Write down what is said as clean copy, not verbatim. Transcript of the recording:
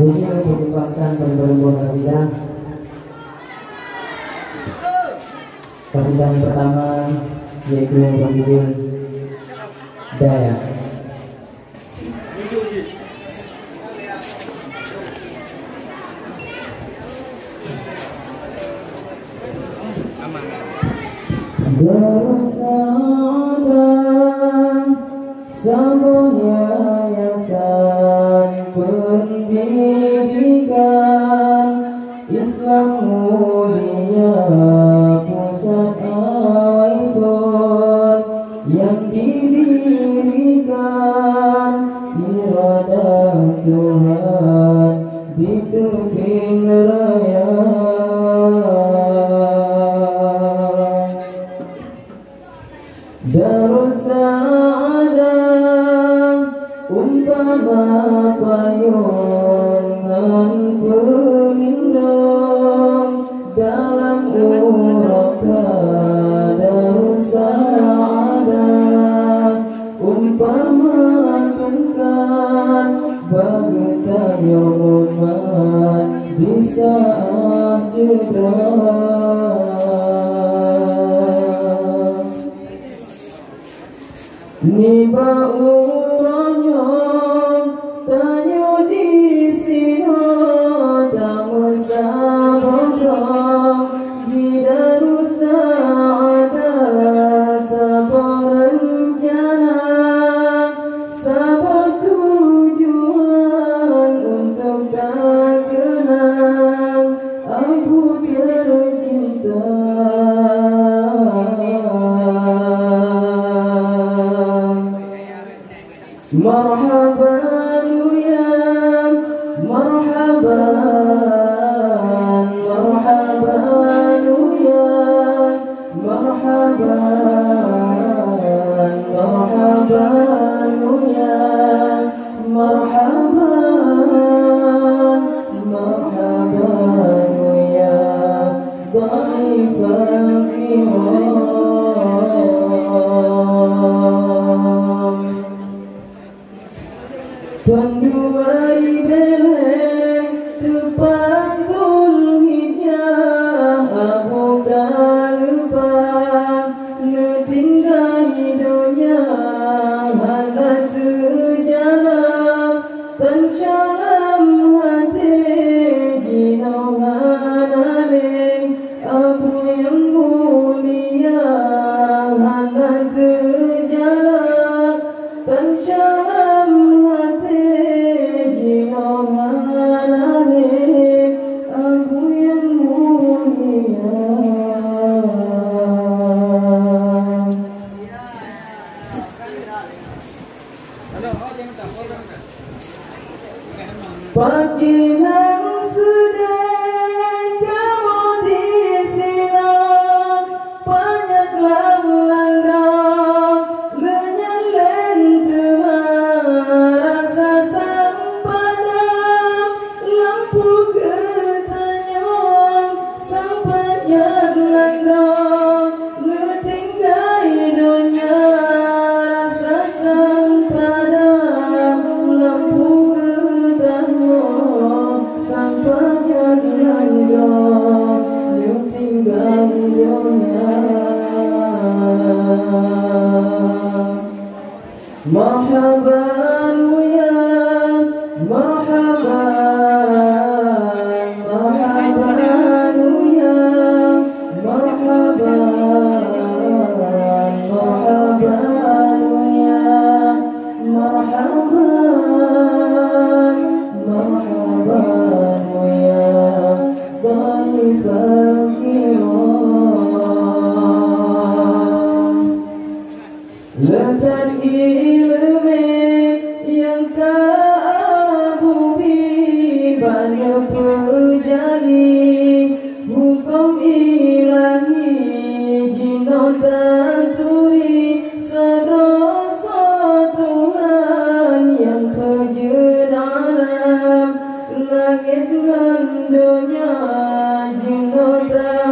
Jadi untuk dipakai berbuah kasidah. Kasidah yang pertama yaitu yang berjudul Daya. Bersahabat semuanya yang sang pendidikan Islam mulia pusat iPhone yang didirikan irada Tuhan di tebing raya. Darus Sa'adah umpama payungan pelindung dalam uraka. Darus Sa'adah umpama tungkan bagaikan umat di saat cedera. Niba uranya tanyo di sino tamu sabodong di Darus Sa'adah sabor rencana sabor tujuan untuk tak kenang aku tercinta. Marhaban ya marhaban, marhaban ya marhaban, marhaban ya marhaban, marhaban ya dhaifal kiram. Penduai beleng depan Dzulhijjah Abu Talibah ngetinggali dunia halat terjalan dan syalam hati jinauhan aling Abu yang mulia halat terjalan dan syalam pagi yang sedang kamu di sini banyak langlang lenyap lentera rasa sampadam lampu ketanyong sampainya langgang ngetinggai dunia rasa sampadam lampu sampainya langgang ngetinggai dunia. Marhaban ya marhaban, marhaban ya marhaban, marhaban ya marhaban, marhaban ya dhaifal kiram. Letak ilmu yang kaabubi banyak pejali hukum ilahi jinon dan turi sedosa Tuhan yang kejedalam langit dan dunia jinon dan